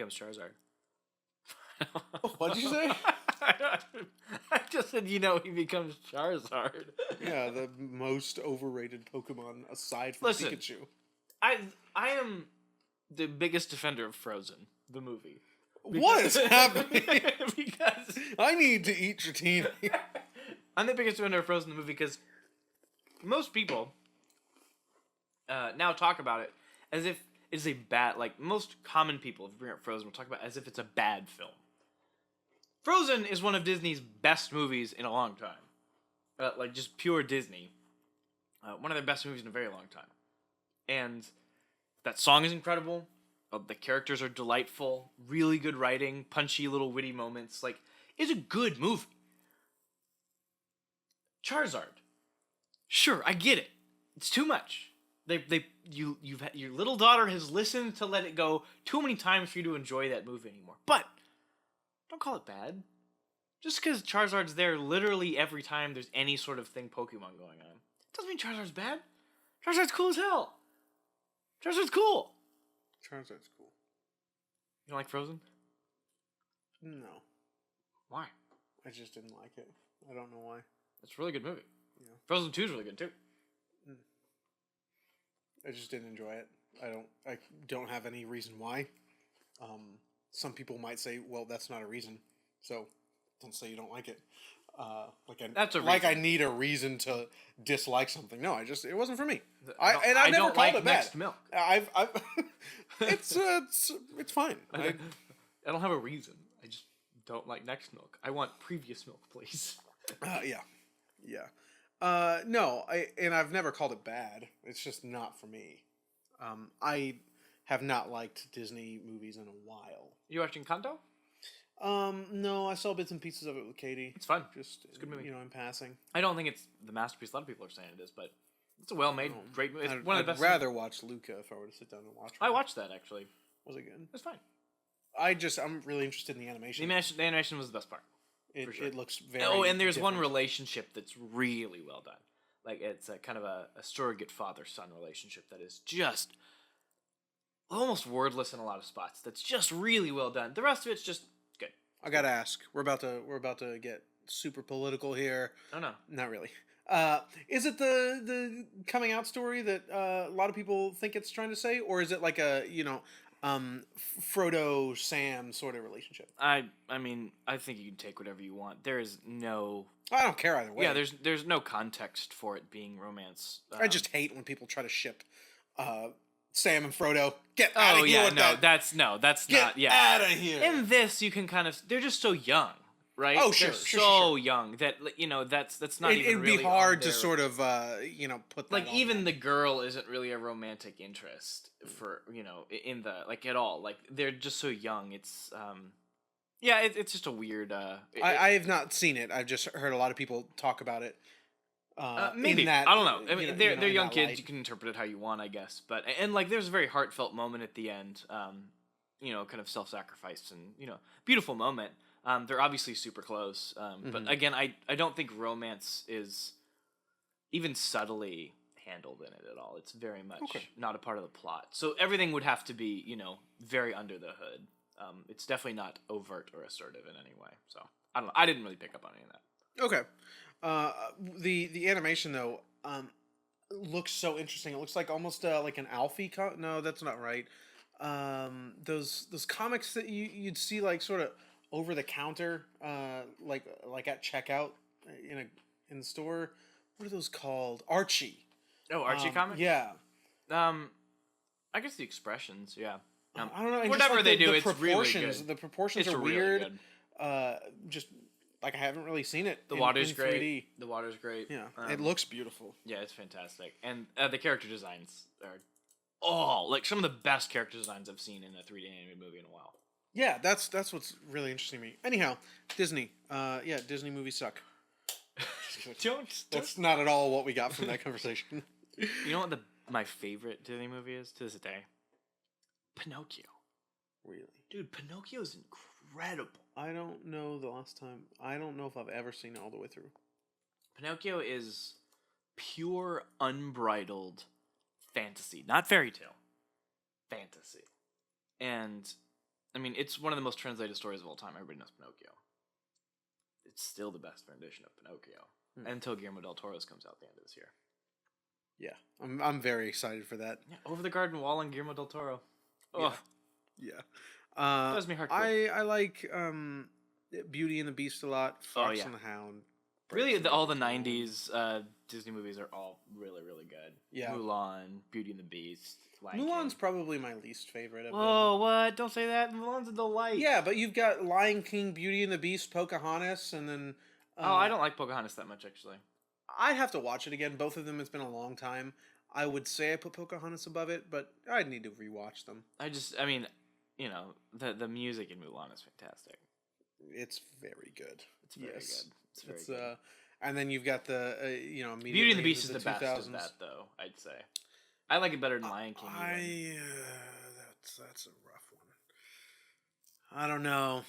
becomes Charizard. What'd you say? I just said, he becomes Charizard. Yeah, the most overrated Pokemon aside from Listen. Pikachu. I am the biggest defender of Frozen, the movie. What is happening? Because I need to eat Dratini. I'm the biggest defender of Frozen, the movie, because most people now talk about it as if it's a bad, most common people, if you bring up Frozen, will talk about it as if it's a bad film. Frozen is one of Disney's best movies in a long time. Just pure Disney. One of their best movies in a very long time. And that song is incredible. The characters are delightful. Really good writing. Punchy little witty moments. It's a good movie. Charizard. Sure, I get it. It's too much. Your little daughter has listened to Let It Go too many times for you to enjoy that movie anymore. But don't call it bad. Just because Charizard's there literally every time there's any sort of thing Pokemon going on, doesn't mean Charizard's bad. Charizard's cool as hell. Charizard's cool. Charizard's cool. You don't like Frozen? No. Why? I just didn't like it. I don't know why. It's a really good movie. Yeah. Frozen 2 is really good too. I just didn't enjoy it. I don't have any reason why. Some people might say, well, that's not a reason. So don't say you don't like it. That's a reason. Like I need a reason to dislike something. No, it wasn't for me. I never don't called like it bad. Next Milk. It's fine. I don't have a reason. I just don't like Next Milk. I want previous milk, please. Yeah. No, I've never called it bad. It's just not for me. I have not liked Disney movies in a while. You watching Kanto? No, I saw bits and pieces of it with Katie. It's fun. Just it's a good movie. In passing. I don't think it's the masterpiece a lot of people are saying it is, but it's a well-made, great movie. It's one of the best. I'd rather watch Luca if I were to sit down and watch it. I watched that actually. Was it good? It's fine. I'm really interested in the animation. The animation was the best part. For sure. It looks very. Oh, and there's different. one relationship that's really well done. It's a kind of a surrogate father-son relationship that is just almost wordless in a lot of spots. That's just really well done. The rest of it's just good. I gotta ask. We're about to get super political here. Oh no, not really. Is it the coming out story that a lot of people think it's trying to say, or is it like a Frodo Sam sort of relationship? I mean, I think you can take whatever you want. There is no. I don't care either way. Yeah, there's no context for it being romance. I just hate when people try to ship Sam and Frodo. Get out of here! That's not. Yeah, out of here. In this, you can kind of. They're just so young, right? Oh, sure, they're sure, so young that that's not. It'd really be hard to sort of put that even the girl isn't really a romantic interest for in the at all. They're just so young. It's it's just a weird. I have not seen it. I've just heard a lot of people talk about it. Maybe I don't know. I mean, they're young kids. Light. You can interpret it how you want, I guess. But there's a very heartfelt moment at the end. Kind of self-sacrifice and beautiful moment. They're obviously super close. But again, I don't think romance is even subtly handled in it at all. It's very much not a part of the plot. So everything would have to be very under the hood. It's definitely not overt or assertive in any way. So I don't know. I didn't really pick up on any of that. Okay. The animation though looks so interesting. It looks like almost like an Alfie. No, that's not right. Those comics that you'd see sort of over the counter, like at checkout in the store. What are those called? Archie. Oh, Archie comics. Yeah. I guess the expressions. Yeah. I don't know. And whatever just, they do, the it's proportions. really good. The proportions it's are really weird. Good. Just I haven't really seen it. The water's in great. 3D. The water's great. Yeah, it looks beautiful. Yeah, it's fantastic, and the character designs are some of the best character designs I've seen in a 3D animated movie in a while. Yeah, that's what's really interesting to me. Anyhow, Disney. Disney movies suck. That's not at all what we got from that conversation. You know what my favorite Disney movie is to this day? Pinocchio. Really? Dude, Pinocchio is incredible. I don't know the last time. I don't know if I've ever seen it all the way through. Pinocchio is pure, unbridled fantasy. Not fairy tale. Fantasy. And I mean, it's one of the most translated stories of all time. Everybody knows Pinocchio. It's still the best rendition of Pinocchio until Guillermo del Toro's comes out at the end of this year. Yeah, I'm very excited for that. Yeah, Over the Garden Wall and Guillermo del Toro. Oh, Yeah. does me heart. I like Beauty and the Beast a lot. Fox yeah. and the Hound. Really, all the '90s Disney movies are all really, really good. Yeah. Mulan, Beauty and the Beast, Lion Mulan's King. probably my least favorite of them. Whoa, what? Don't say that. Mulan's a delight. Yeah, but you've got Lion King, Beauty and the Beast, Pocahontas, and then... I don't like Pocahontas that much, actually. I'd have to watch it again. Both of them, it's been a long time. I would say I put Pocahontas above it, but I'd need to rewatch them. I mean, you know, the music in Mulan is fantastic. It's very good. It's very good. It's very good. And then you've got the, Beauty and the Beast is the best of that, though, I'd say. I like it better than Lion King. That's a rough one. I don't know.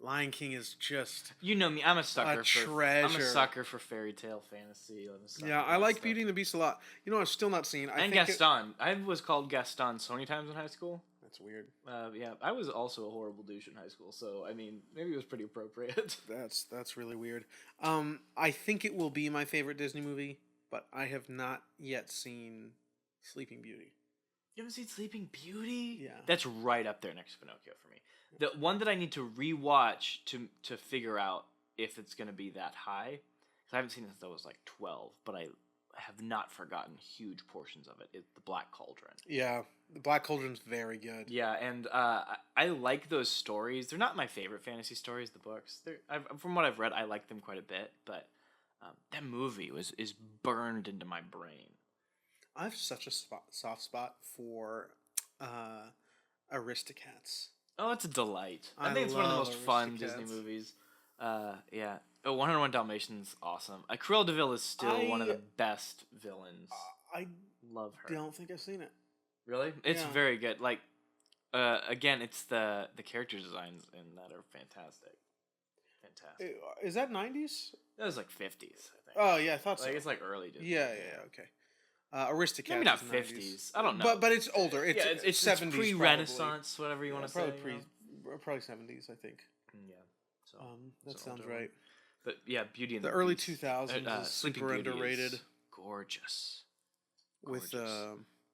Lion King is just... You know me, I'm a sucker treasure. I'm a sucker for fairy tale fantasy. Yeah, I like Beauty and the Beast a lot. You know, I've still not seen... And Gaston. I was called Gaston so many times in high school. That's weird. Yeah, I was also a horrible douche in high school, so, I mean, maybe it was pretty appropriate. That's really weird. I think it will be my favorite Disney movie, but I have not yet seen Sleeping Beauty. You haven't seen Sleeping Beauty? Yeah. That's right up there next to Pinocchio for me. The one that I need to rewatch to figure out if it's going to be that high, because I haven't seen it since I was like 12, but I have not forgotten huge portions of it. It's The Black Cauldron. Yeah, The Black Cauldron's very good. Yeah, and I like those stories. They're not my favorite fantasy stories, the books. From what I've read, I like them quite a bit, but that movie is burned into my brain. I have such a soft spot for Aristocats. Oh, it's a delight. I think it's one of the most fun Disney movies. Yeah. 101 Dalmatians, awesome. Cruella de Vil is still one of the best villains. I love her. don't think I've seen it. Really? It's very good. Like, again, it's the character designs in that are fantastic. Fantastic. Is that 90s? That was like 50s, I think. Oh, yeah, I thought so. Like, it's like early Disney. Yeah, okay. Aristocats. Maybe not 50s. I don't know. But it's older. It's 70s. It's pre-Renaissance, whatever you want to say. Probably 70s, I think. Yeah. So, that sounds right. But yeah, Beauty and the early 2000s is super underrated. Is gorgeous. With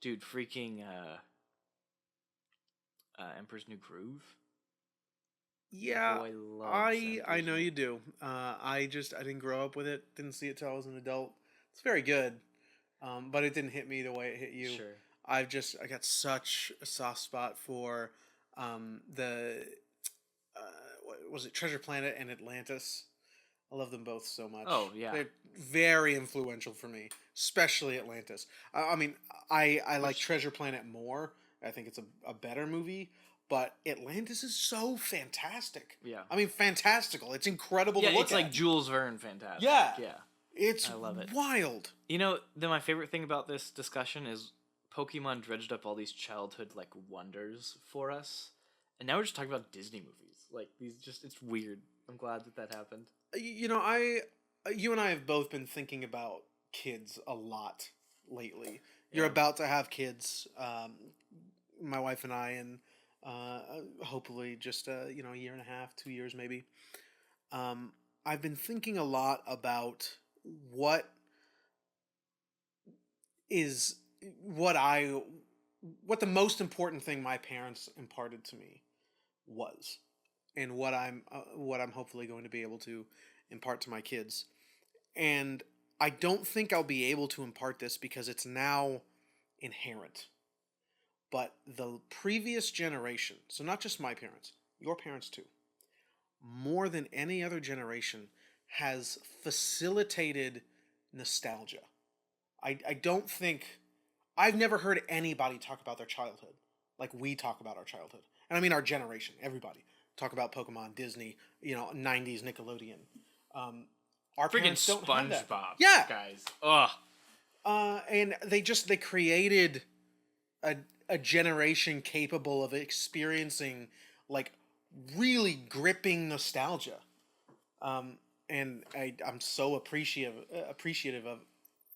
dude, freaking Emperor's New Groove. Yeah, I know you do. I didn't grow up with it. Didn't see it till I was an adult. It's very good. But it didn't hit me the way it hit you. Sure. I got such a soft spot for what was it, Treasure Planet and Atlantis. I love them both so much. Oh, yeah. They're very influential for me, especially Atlantis. I like Treasure Planet more. I think it's a better movie. But Atlantis is so fantastic. Yeah. I mean, fantastical. It's incredible to look at. Yeah, it's like Jules Verne fantastic. Yeah. Yeah. I love it. Wild. You know, my favorite thing about this discussion is Pokemon dredged up all these childhood like wonders for us, and now we're just talking about Disney movies. Like it's weird. I'm glad that happened. You know, you and I have both been thinking about kids a lot lately. Yeah. You're about to have kids, my wife and I, and hopefully just a year and a half, 2 years maybe. I've been thinking a lot about what the most important thing my parents imparted to me was, and what I'm hopefully going to be able to impart to my kids. And I don't think I'll be able to impart this because it's now inherent. But the previous generation, so not just my parents, your parents too, more than any other generation, has facilitated nostalgia. I don't think... I've never heard anybody talk about their childhood like we talk about our childhood. And I mean our generation, everybody. Talk about Pokemon, Disney, 90s Nickelodeon. Our freaking parents don't have that. SpongeBob, yeah. Guys. Ugh. And they created a generation capable of experiencing like really gripping nostalgia. And I'm so appreciative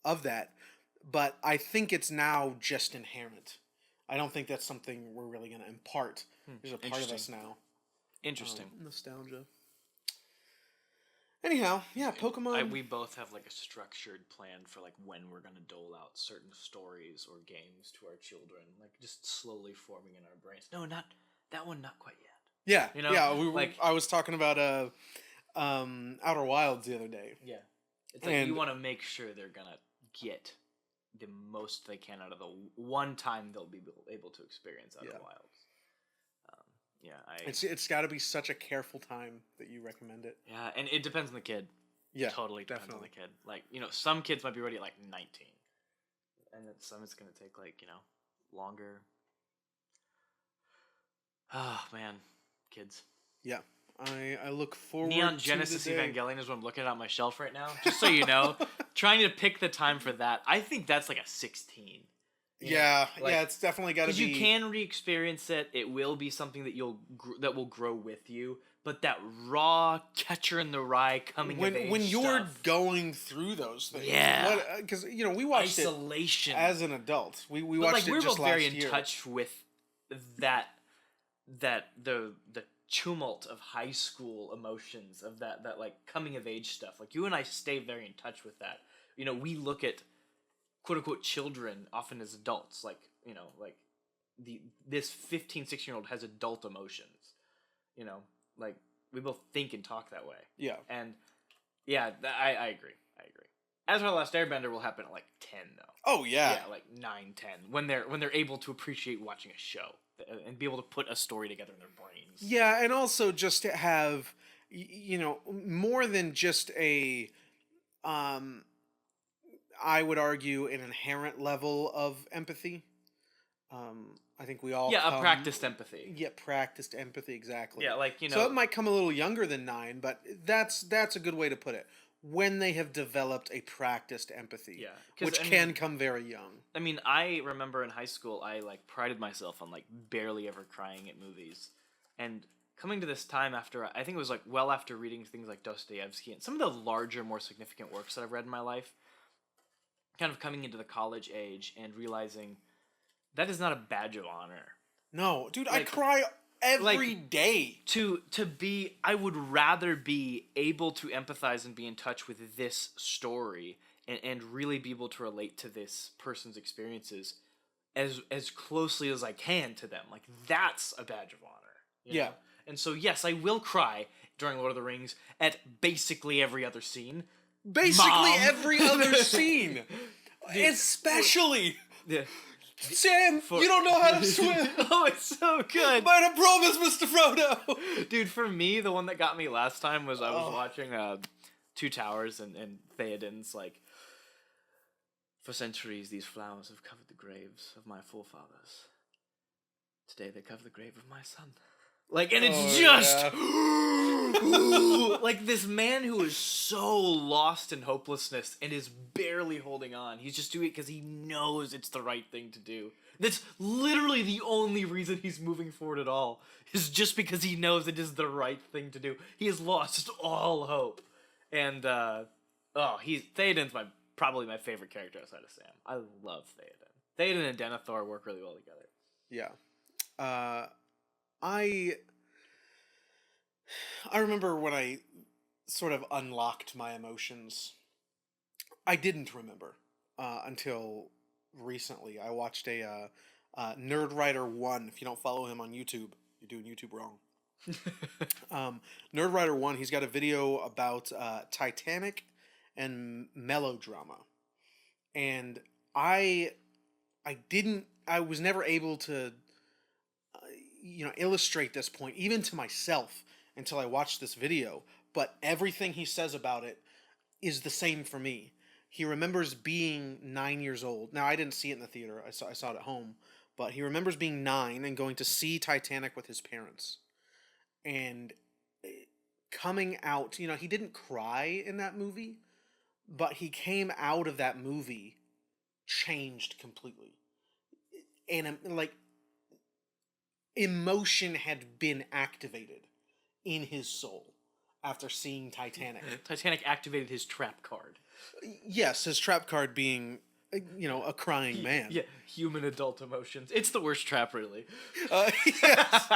of that. But I think it's now just inherent. I don't think that's something we're really going to impart. There's a part of us now. Interesting. Nostalgia. Anyhow, yeah, Pokemon. We both have like a structured plan for like when we're gonna dole out certain stories or games to our children, like just slowly forming in our brains. No, not that one, not quite yet. Yeah, You know, yeah. I was talking about Outer Wilds the other day. Yeah, it's like you want to make sure they're gonna get the most they can out of the one time they'll be able to experience Outer Wilds. It's got to be such a careful time that you recommend it. Yeah, and it depends on the kid. Yeah, totally depends on the kid. Like, some kids might be ready at like 19, and then some it's gonna take like longer. Oh man, kids. Yeah, I look forward. Neon Genesis Evangelion is what I'm looking at on my shelf right now. Just so you know, trying to pick the time for that. I think that's like a 16. Yeah, it's definitely got to be. Because you can re-experience it. It will be something that that will grow with you. But that raw Catcher in the Rye coming of age when you're stuff, going through those things, because we watched isolation it as an adult. We but watched it we're just both very last year. in touch with that the tumult of high school emotions of that like coming of age stuff. Like you and I stay very in touch with that. We look at quote unquote children often as adults, like this 15, 16-year-old has adult emotions, like we both think and talk that way. Yeah. And yeah, I agree. As for The Last Airbender will happen at like 10 though. Oh yeah. Yeah, like 9, 10 when they're able to appreciate watching a show and be able to put a story together in their brains. Yeah, and also just to have more than just a I would argue an inherent level of empathy. I think we all a practiced empathy. Yeah, practiced empathy, exactly. Yeah, like So it might come a little younger than 9, but that's a good way to put it. When they have developed a practiced empathy, which can come very young. I mean, I remember in high school, I like prided myself on like barely ever crying at movies, and coming to this time after I think it was like well after reading things like Dostoevsky and some of the larger, more significant works that I've read in my life. Kind of coming into the college age and realizing that is not a badge of honor. No, dude, I cry every day. I would rather be able to empathize and be in touch with this story and really be able to relate to this person's experiences as closely as I can to them. Like that's a badge of honor. You know? And so yes, I will cry during Lord of the Rings at basically every other scene. Basically every other scene. Especially. Yeah. Sam, you don't know how to swim. Oh, it's so good. By the promise, Mr. Frodo. Dude, for me, the one that got me last time was I was watching Two Towers and Theoden's like, for centuries these flowers have covered the graves of my forefathers. Today they cover the grave of my son. Like, and it's just like this man who is so lost in hopelessness and is barely holding on. He's just doing it because he knows it's the right thing to do. That's literally the only reason he's moving forward at all. Is just because he knows it is the right thing to do. He has lost all hope. And Theoden's probably my favorite character outside of Sam. I love Theoden. Theoden and Denethor work really well together. Yeah. I remember when I sort of unlocked my emotions. I didn't remember until recently. I watched a Nerd Writer 1. If you don't follow him on YouTube, you're doing YouTube wrong. Nerd Writer 1, he's got a video about Titanic and melodrama. And I was never able to illustrate this point, even to myself, until I watched this video. But everything he says about it is the same for me. He remembers being 9 years old. Now, I didn't see it in the theater. I saw it at home. But he remembers being 9 and going to see Titanic with his parents. And coming out, he didn't cry in that movie, but he came out of that movie changed completely. And emotion had been activated in his soul after seeing Titanic. Titanic activated his trap card. Yes, his trap card being a crying man. Yeah, human adult emotions. It's the worst trap, really. Yes.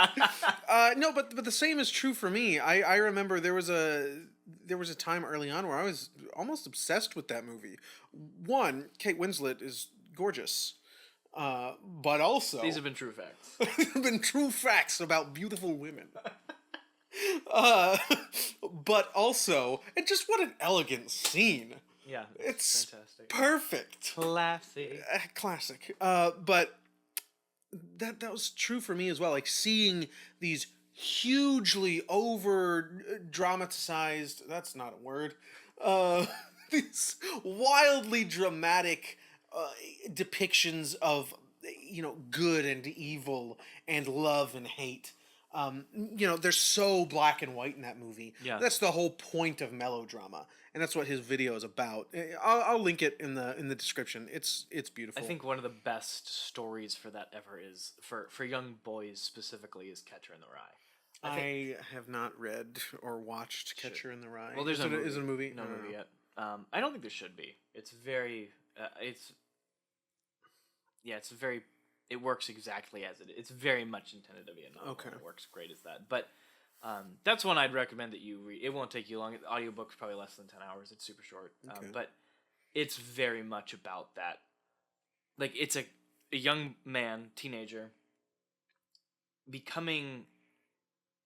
No, but the same is true for me. I remember there was a time early on where I was almost obsessed with that movie. One, Kate Winslet is gorgeous, but also These have been true facts. have been true facts about beautiful women. Uh, but also, and just what an elegant scene. Yeah, It's fantastic. perfect. Classy. Classic. But that was true for me as well. Like seeing these hugely over dramatized. That's not a word. Uh, these wildly dramatic depictions of good and evil and love and hate. They're so black and white in that movie. Yeah. That's the whole point of melodrama, and that's what his video is about. I'll link it in the description. It's beautiful. I think one of the best stories for that ever is for young boys specifically is Catcher in the Rye. I have not read or watched Catcher in the Rye. Well, there's is no it, movie. is it a movie? No I don't movie know. yet. I don't think there should be. It's very. It's very. It works exactly as it is. It's very much intended to be a novel. Okay. It works great as that. But that's one I'd recommend that you read. It won't take you long. The audiobook's probably less than 10 hours. It's super short. Okay. But it's very much about that. Like, it's a young man, teenager, becoming...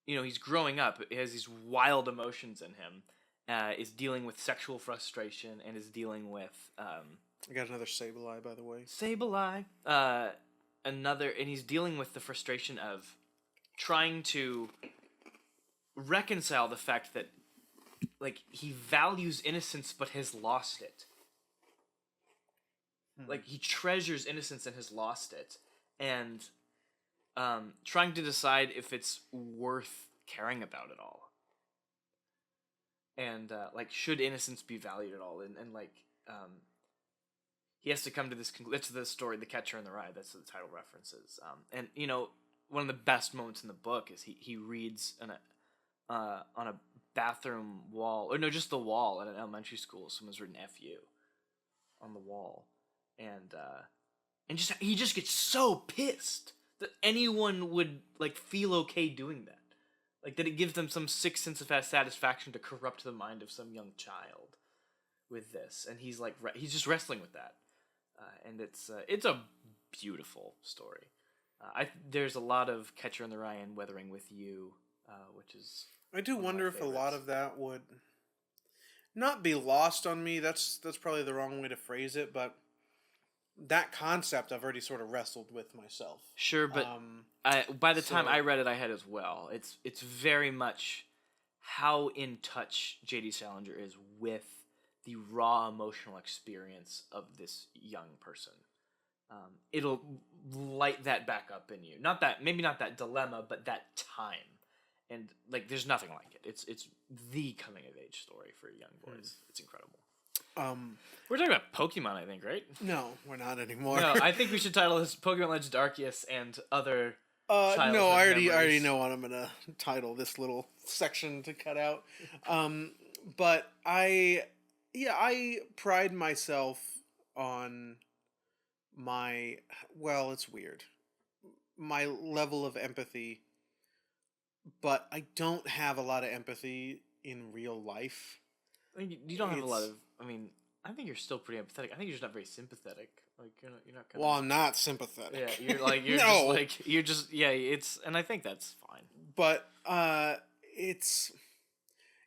he's growing up. He has these wild emotions in him. Is dealing with sexual frustration and is dealing with... I got another Sableye, by the way. Sableye. And he's dealing with the frustration of trying to reconcile the fact that, like, he values innocence but has lost it. Like, he treasures innocence and has lost it. And trying to decide if it's worth caring about at all. And, should innocence be valued at all? And he has to come to this conclusion. It's the story, The Catcher in the Rye. That's what the title references. And one of the best moments in the book is he reads on a bathroom wall, or no, just the wall at an elementary school. Someone's written "F you" on the wall, and he just gets so pissed that anyone would feel okay doing that, that it gives them some sick sense of satisfaction to corrupt the mind of some young child with this, and he's just wrestling with that. And it's a beautiful story. There's a lot of Catcher in the Rye and Weathering with You, which is... I do wonder if a lot of that would not be lost on me. That's probably the wrong way to phrase it, but that concept I've already sort of wrestled with myself. Sure, but by the time I read it, I had as well. It's very much how in touch J.D. Salinger is with the raw emotional experience of this young person. It'll light that back up in you. Maybe not that dilemma, but that time. And there's nothing like it. It's the coming of age story for young boys. It's incredible. We're talking about Pokemon, I think, right? No, we're not anymore. No, I think we should title this Pokemon Legend Arceus and other. No, I already memories. know what I'm gonna title this little section to cut out. But I pride myself on it's weird, my level of empathy, but I don't have a lot of empathy in real life. You don't have a lot of. I mean, I think you're still pretty empathetic. I think you're just not very sympathetic. You're not. Well, I'm not sympathetic. Yeah, you're No. It's, and I think that's fine. But it's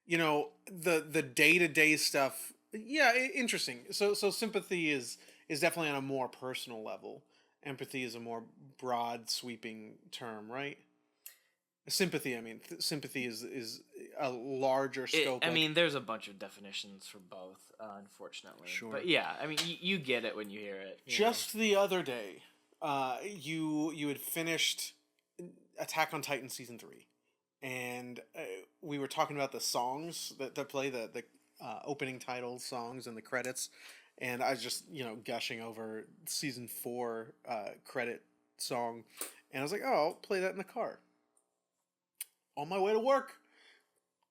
the day-to-day stuff. Yeah, interesting. So sympathy is definitely on a more personal level. Empathy is a more broad, sweeping term, right? Sympathy, sympathy is a larger scope. There's a bunch of definitions for both, unfortunately. Sure. But yeah, you get it when you hear it. Just the other day, you had finished Attack on Titan Season 3. And we were talking about the songs that play, the opening title songs and the credits. And I was just, gushing over Season 4 credit song. And I was like, oh, I'll play that in the car. On my way to work,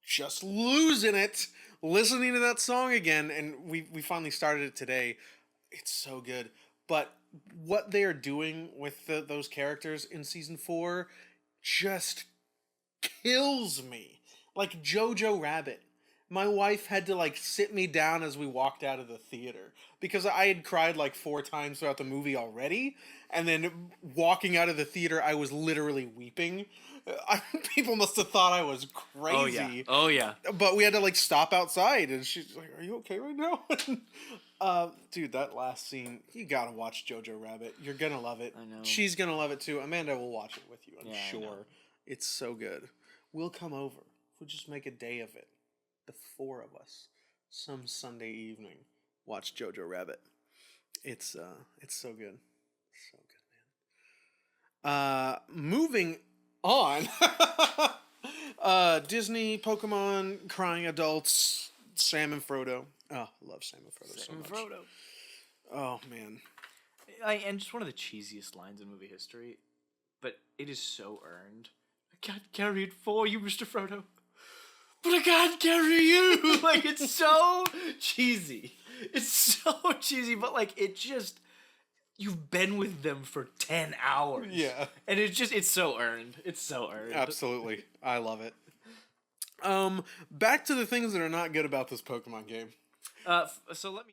just losing it, listening to that song again. And we finally started it today. It's so good. But what they are doing with those characters in season 4 just kills me. Like Jojo Rabbit. My wife had to like sit me down as we walked out of the theater because I had cried like 4 times throughout the movie already, and then walking out of the theater I was literally weeping. People must have thought I was Oh yeah. crazy. Oh yeah. But we had to like stop outside, and she's like, "Are you okay right now?" Dude, that last scene, you gotta watch Jojo Rabbit. You're gonna love it. I know. She's gonna love it too. Amanda will watch it with you, I'm Yeah, I know. sure. It's so good. We'll come over. We'll just make a day of it. The 4 of us, some Sunday evening, watch Jojo Rabbit. It's so good. So good, man. Moving on. Disney, Pokemon, crying adults, Sam and Frodo. Oh, I love Sam and Frodo so Sam much. Frodo. Oh, man. And just one of the cheesiest lines in movie history, but it is so earned. I can't carry it for you, Mr. Frodo. But I can't carry you! Like, it's so cheesy. It's so cheesy, but, like, it just... You've been with them for 10 hours. Yeah. And it's so earned. It's so earned. Absolutely. I love it. Back to the things that are not good about this Pokemon game. So let me...